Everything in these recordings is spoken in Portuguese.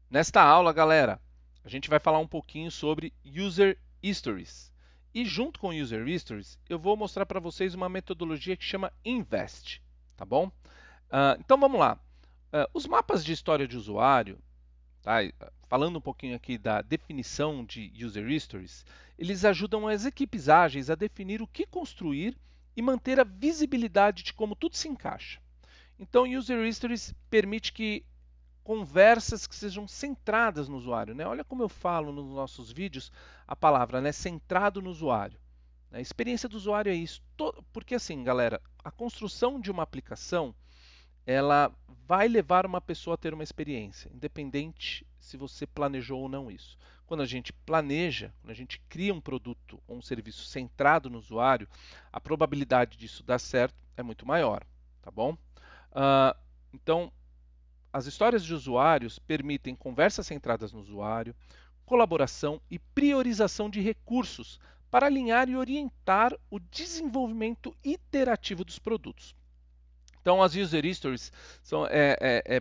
Nesta aula, galera, a gente vai falar um pouquinho sobre User Stories. E junto com User Stories, eu vou mostrar para vocês uma metodologia que chama INVEST, tá bom? Então vamos lá. Os mapas de história de usuário, tá? Falando um pouquinho aqui da definição de User Stories, eles ajudam as equipes ágeis a definir o que construir e manter a visibilidade de como tudo se encaixa. Então, User Stories permite que conversas que sejam centradas no usuário, né? Olha como eu falo nos nossos vídeos a palavra, né? Centrado no usuário. A experiência do usuário é isso. Porque assim, galera, a construção de uma aplicação, ela vai levar uma pessoa a ter uma experiência, independente se você planejou ou não isso. Quando a gente planeja, quando a gente cria um produto ou um serviço centrado no usuário, a probabilidade disso dar certo é muito maior, tá bom? Então, as histórias de usuários permitem conversas centradas no usuário, colaboração e priorização de recursos para alinhar e orientar o desenvolvimento iterativo dos produtos. Então, as User Stories são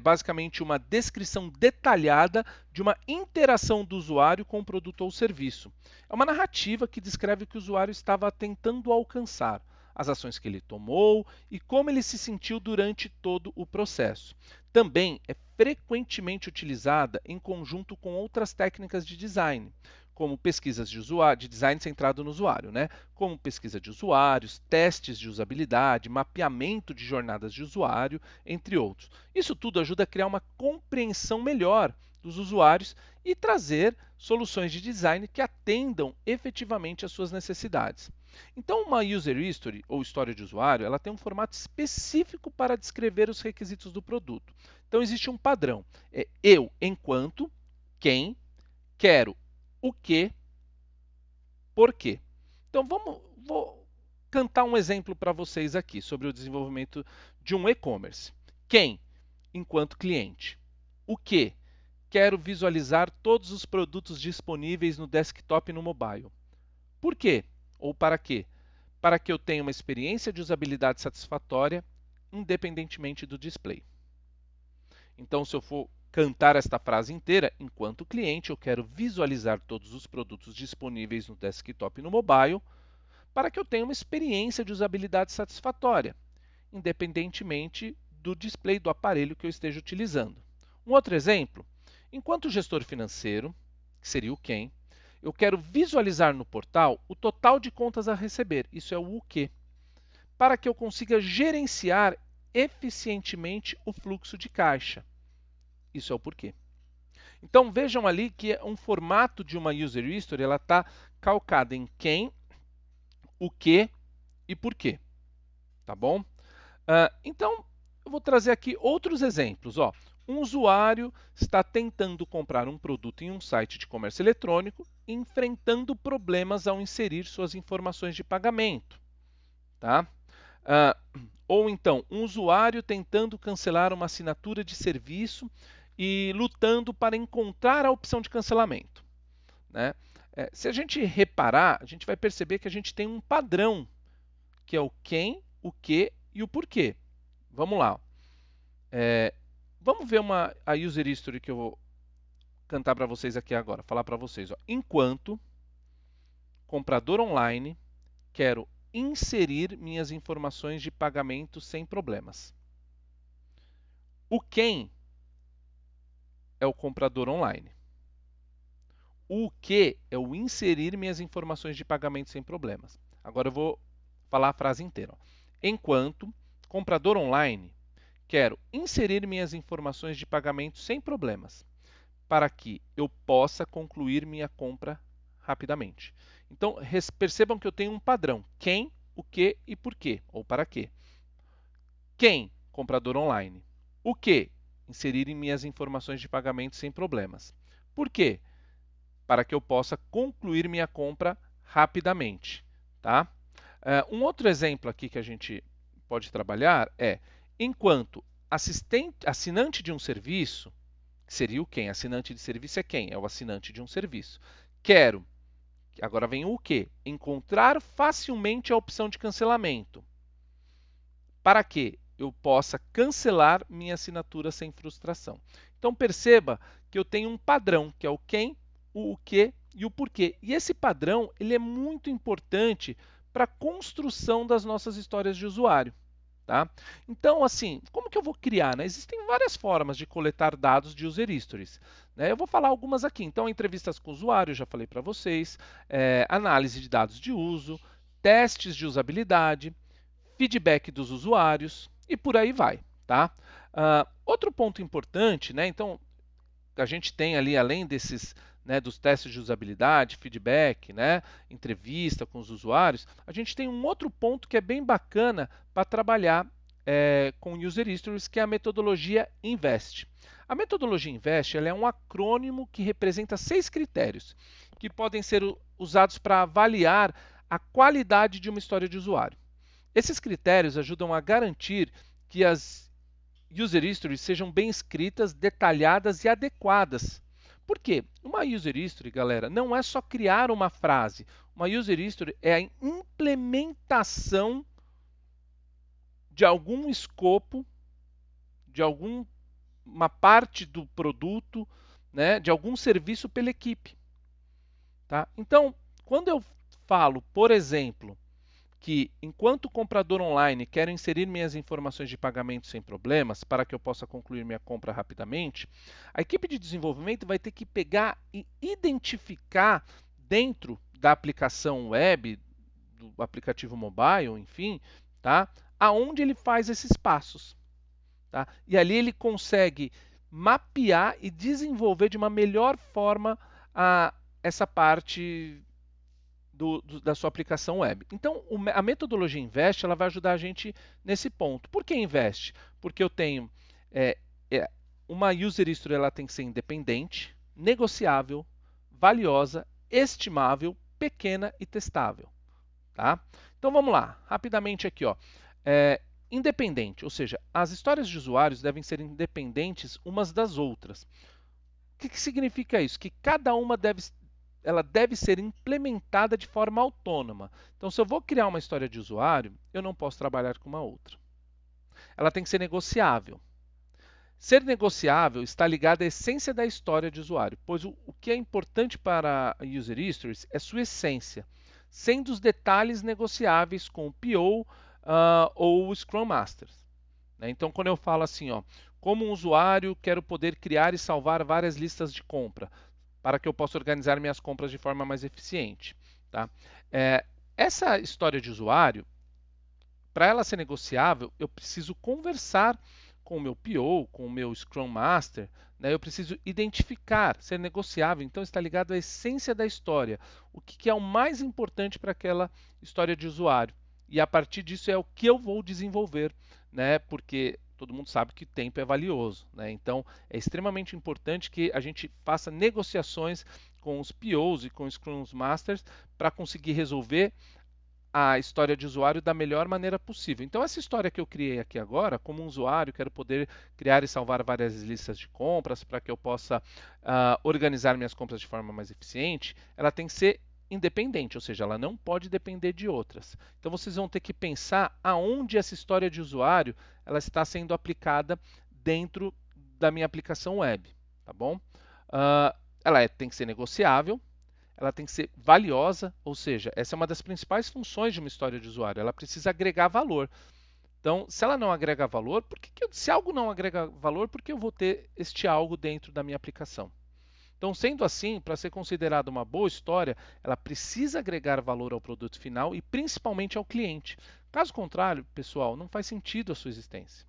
basicamente uma descrição detalhada de uma interação do usuário com o produto ou serviço. É uma narrativa que descreve o que o usuário estava tentando alcançar, as ações que ele tomou e como ele se sentiu durante todo o processo. Também é frequentemente utilizada em conjunto com outras técnicas de design, como pesquisas de usuário, de design centrado no usuário, né? Como pesquisa de usuários, testes de usabilidade, mapeamento de jornadas de usuário, entre outros. Isso tudo ajuda a criar uma compreensão melhor dos usuários e trazer soluções de design que atendam efetivamente às suas necessidades. Então, uma user history ou história de usuário, ela tem um formato específico para descrever os requisitos do produto. Então, existe um padrão: é eu enquanto, quem, quero, o que, por quê. Então vou cantar um exemplo para vocês aqui sobre o desenvolvimento de um e-commerce. Quem? Enquanto cliente. O que? Quero visualizar todos os produtos disponíveis no desktop e no mobile. Por quê? Ou para quê? Para que eu tenha uma experiência de usabilidade satisfatória, independentemente do display. Então, se eu for cantar esta frase inteira, enquanto cliente, eu quero visualizar todos os produtos disponíveis no desktop e no mobile, para que eu tenha uma experiência de usabilidade satisfatória, independentemente do display do aparelho que eu esteja utilizando. Um outro exemplo, enquanto gestor financeiro, que seria o quem, eu quero visualizar no portal o total de contas a receber, isso é o que, para que eu consiga gerenciar eficientemente o fluxo de caixa, isso é o porquê. Então vejam ali que um formato de uma user history ela está calcada em quem, o que e por quê. Tá bom? Então, eu vou trazer aqui outros exemplos. Ó. Um usuário está tentando comprar um produto em um site de comércio eletrônico, enfrentando problemas ao inserir suas informações de pagamento. Tá? Ou então, um usuário tentando cancelar uma assinatura de serviço e lutando para encontrar a opção de cancelamento. Né? Se a gente reparar, a gente vai perceber que a gente tem um padrão, que é o quem, o que e o porquê. Vamos lá. Vamos ver a user history que eu vou cantar para vocês aqui agora, falar para vocês. Ó. Enquanto comprador online, quero inserir minhas informações de pagamento sem problemas. O quem é o comprador online. O que é o inserir minhas informações de pagamento sem problemas. Agora eu vou falar a frase inteira. Ó. Enquanto comprador online, quero inserir minhas informações de pagamento sem problemas, para que eu possa concluir minha compra rapidamente. Então, percebam que eu tenho um padrão: quem, o que e por quê, ou para quê. Quem? Comprador online. O que? Inserir em minhas informações de pagamento sem problemas. Por quê? Para que eu possa concluir minha compra rapidamente. Tá? Um outro exemplo aqui que a gente pode trabalhar é: enquanto assinante de um serviço, seria o quem? Assinante de serviço é quem? É o assinante de um serviço. Quero, agora vem o que? Encontrar facilmente a opção de cancelamento. Para quê? eu possa cancelar minha assinatura sem frustração. Então perceba que eu tenho um padrão, que é o quem, o que e o porquê. E esse padrão ele é muito importante para a construção das nossas histórias de usuário. Tá? Então, assim, como que eu vou criar? Né? Existem várias formas de coletar dados de user histories. Né? Eu vou falar algumas aqui. Então, entrevistas com usuários, já falei para vocês, análise de dados de uso, testes de usabilidade, feedback dos usuários e por aí vai. Tá? Outro ponto importante, né? Então, a gente tem ali, além desses, né, dos testes de usabilidade, feedback, né, entrevista com os usuários, a gente tem um outro ponto que é bem bacana para trabalhar com User Stories, que é a metodologia INVEST. A metodologia INVEST ela é um acrônimo que representa 6 critérios que podem ser usados para avaliar a qualidade de uma história de usuário. Esses critérios ajudam a garantir que as user stories sejam bem escritas, detalhadas e adequadas. Por quê? Uma user history, galera, não é só criar uma frase. Uma user history é a implementação de algum escopo, de alguma parte do produto, né, de algum serviço pela equipe. Tá? Então, quando eu falo, por exemplo, que, enquanto comprador online, quero inserir minhas informações de pagamento sem problemas para que eu possa concluir minha compra rapidamente, a equipe de desenvolvimento vai ter que pegar e identificar dentro da aplicação web, do aplicativo mobile, enfim, tá? Aonde ele faz esses passos. Tá? E ali ele consegue mapear e desenvolver de uma melhor forma essa parte da sua aplicação web. Então, a metodologia Invest ela vai ajudar a gente nesse ponto. Por que Invest? Porque eu tenho uma user history, ela tem que ser independente, negociável, valiosa, estimável, pequena e testável. Tá? Então vamos lá, rapidamente aqui. Ó. Independente, ou seja, as histórias de usuários devem ser independentes umas das outras. O que significa isso? Que cada uma ela deve ser implementada de forma autônoma. Então, se eu vou criar uma história de usuário, eu não posso trabalhar com uma outra. Ela tem que ser negociável. Ser negociável está ligado à essência da história de usuário, pois o que é importante para a User Histories é sua essência, sendo os detalhes negociáveis com o PO ou o Scrum Master. Né? Então, quando eu falo assim, ó, como um usuário, quero poder criar e salvar várias listas de compra para que eu possa organizar minhas compras de forma mais eficiente. Tá? Essa história de usuário, para ela ser negociável, eu preciso conversar com o meu PO, com o meu Scrum Master, né? Eu preciso identificar, ser negociável. Então está ligado à essência da história, o que é o mais importante para aquela história de usuário. E a partir disso é o que eu vou desenvolver, né? Porque todo mundo sabe que tempo é valioso, né? Então é extremamente importante que a gente faça negociações com os POs e com os Scrum Masters para conseguir resolver a história de usuário da melhor maneira possível. Então, essa história que eu criei aqui agora, como um usuário, quero poder criar e salvar várias listas de compras para que eu possa organizar minhas compras de forma mais eficiente, ela tem que ser independente, ou seja, ela não pode depender de outras. Então, vocês vão ter que pensar aonde essa história de usuário ela está sendo aplicada dentro da minha aplicação web, tá bom? Ela tem que ser negociável, ela tem que ser valiosa, ou seja, essa é uma das principais funções de uma história de usuário. Ela precisa agregar valor. Então, se ela não agrega valor, se algo não agrega valor, por que eu vou ter este algo dentro da minha aplicação? Então, sendo assim, para ser considerada uma boa história, ela precisa agregar valor ao produto final e principalmente ao cliente. Caso contrário, pessoal, não faz sentido a sua existência.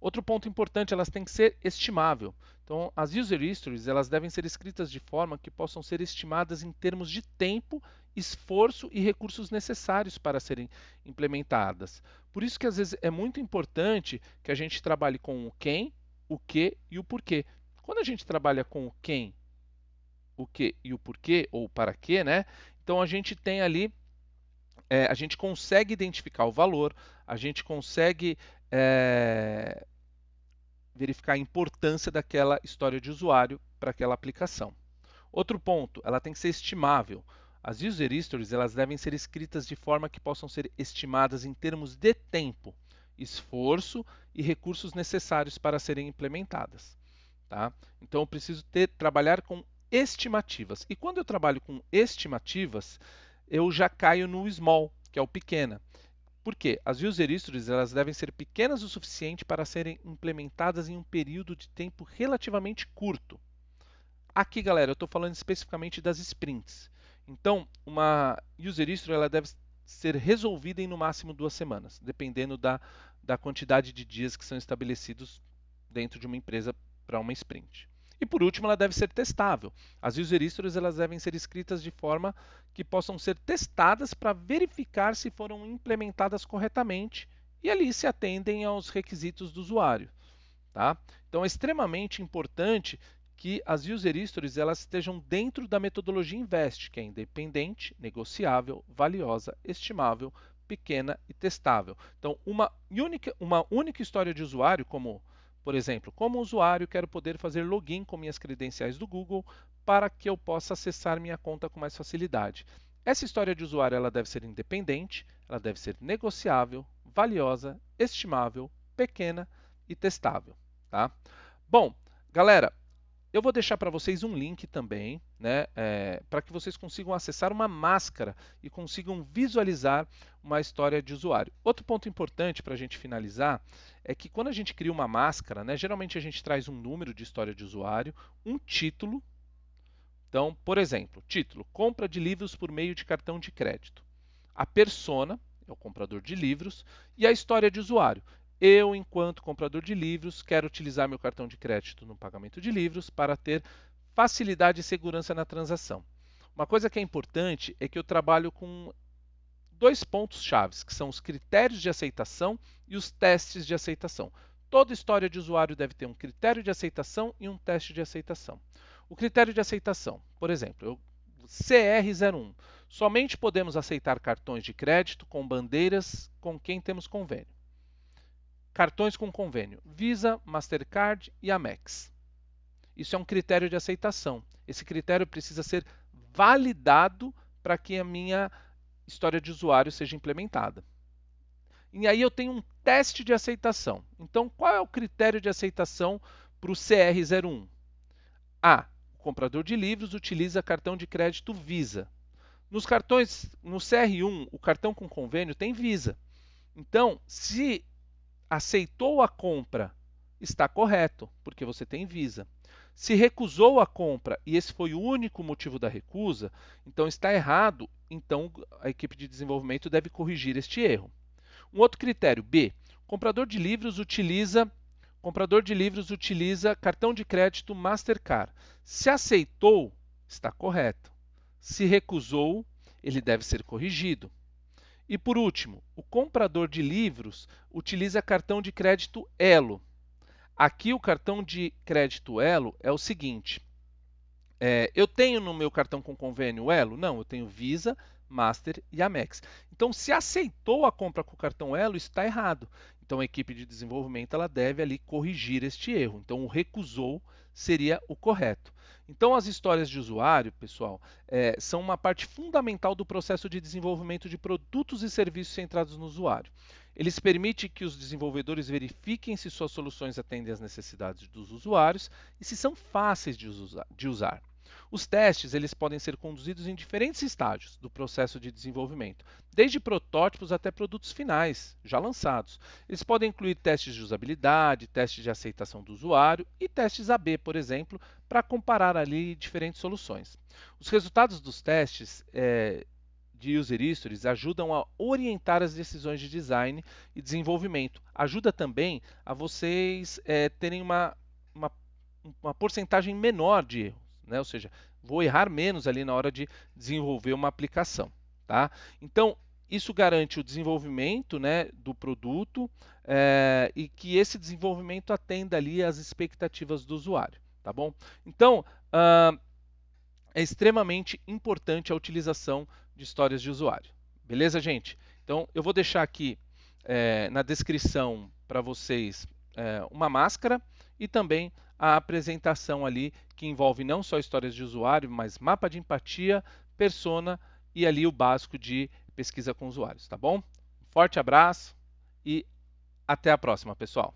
Outro ponto importante, elas têm que ser estimável. Então, as user stories, elas devem ser escritas de forma que possam ser estimadas em termos de tempo, esforço e recursos necessários para serem implementadas. Por isso que às vezes é muito importante que a gente trabalhe com o quem, o que e o porquê. Quando a gente trabalha com o quem, o que e o porquê ou para quê, né? Então a gente tem ali a gente consegue identificar o valor, a gente consegue verificar a importância daquela história de usuário para aquela aplicação. Outro ponto, ela tem que ser estimável. As user stories elas devem ser escritas de forma que possam ser estimadas em termos de tempo. esforço e recursos necessários para serem implementadas. Tá? Então eu preciso trabalhar com estimativas. E quando eu trabalho com estimativas, eu já caio no small, que é o pequena. Por quê? As user stories elas devem ser pequenas o suficiente para serem implementadas em um período de tempo relativamente curto. Aqui, galera, eu estou falando especificamente das sprints. Então, uma user story ela deve ser resolvida em no máximo 2 semanas, dependendo da quantidade de dias que são estabelecidos dentro de uma empresa para uma sprint. E por último, ela deve ser testável. As user stories elas devem ser escritas de forma que possam ser testadas para verificar se foram implementadas corretamente e ali se atendem aos requisitos do usuário. Tá? Então é extremamente importante que as user stories elas estejam dentro da metodologia INVEST, que é independente, negociável, valiosa, estimável, pequena e testável. Então, uma única história de usuário, como, por exemplo, como usuário quero poder fazer login com minhas credenciais do Google para que eu possa acessar minha conta com mais facilidade. Essa história de usuário ela deve ser independente, ela deve ser negociável, valiosa, estimável, pequena e testável. Tá? Bom, galera, eu vou deixar para vocês um link também, né, para que vocês consigam acessar uma máscara e consigam visualizar uma história de usuário. Outro ponto importante para a gente finalizar é que quando a gente cria uma máscara, né, geralmente a gente traz um número de história de usuário, um título. Então, por exemplo, título: compra de livros por meio de cartão de crédito. A persona é o comprador de livros e a história de usuário. Eu, enquanto comprador de livros, quero utilizar meu cartão de crédito no pagamento de livros para ter facilidade e segurança na transação. Uma coisa que é importante é que eu trabalho com 2 pontos chaves, que são os critérios de aceitação e os testes de aceitação. Toda história de usuário deve ter um critério de aceitação e um teste de aceitação. O critério de aceitação, por exemplo, CR01. Somente podemos aceitar cartões de crédito com bandeiras com quem temos convênio. Cartões com convênio: Visa, Mastercard e Amex. Isso é um critério de aceitação. Esse critério precisa ser validado para que a minha história de usuário seja implementada. E aí eu tenho um teste de aceitação. Então, qual é o critério de aceitação para o CR01? A. O comprador de livros utiliza cartão de crédito Visa. Nos cartões, no CR1, o cartão com convênio tem Visa. Então, se aceitou a compra, está correto, porque você tem Visa. Se recusou a compra e esse foi o único motivo da recusa, então está errado, então a equipe de desenvolvimento deve corrigir este erro. Um outro critério, B, comprador de livros utiliza cartão de crédito Mastercard. Se aceitou, está correto. Se recusou, ele deve ser corrigido. E por último, o comprador de livros utiliza cartão de crédito Elo. Aqui o cartão de crédito Elo é o seguinte: eu tenho no meu cartão com convênio Elo? Não, eu tenho Visa, Master e Amex. Então, se aceitou a compra com o cartão Elo, isso está errado. Então, a equipe de desenvolvimento ela deve ali corrigir este erro. Então, o recusou seria o correto. Então, as histórias de usuário, pessoal, são uma parte fundamental do processo de desenvolvimento de produtos e serviços centrados no usuário. Eles permitem que os desenvolvedores verifiquem se suas soluções atendem às necessidades dos usuários e se são fáceis de usar. Os testes eles podem ser conduzidos em diferentes estágios do processo de desenvolvimento, desde protótipos até produtos finais, já lançados. Eles podem incluir testes de usabilidade, testes de aceitação do usuário e testes AB, por exemplo, para comparar ali diferentes soluções. Os resultados dos testes de user stories ajudam a orientar as decisões de design e desenvolvimento. Ajuda também a vocês terem uma porcentagem menor de erros, né? Ou seja, vou errar menos ali na hora de desenvolver uma aplicação. Tá? Então, isso garante o desenvolvimento, né, do produto e que esse desenvolvimento atenda ali às expectativas do usuário. Tá bom? Então, é extremamente importante a utilização de histórias de usuário. Beleza, gente? Então, eu vou deixar aqui na descrição para vocês uma máscara e também a apresentação ali que envolve não só histórias de usuário, mas mapa de empatia, persona e ali o básico de pesquisa com usuários, tá bom? Forte abraço e Até a próxima, pessoal!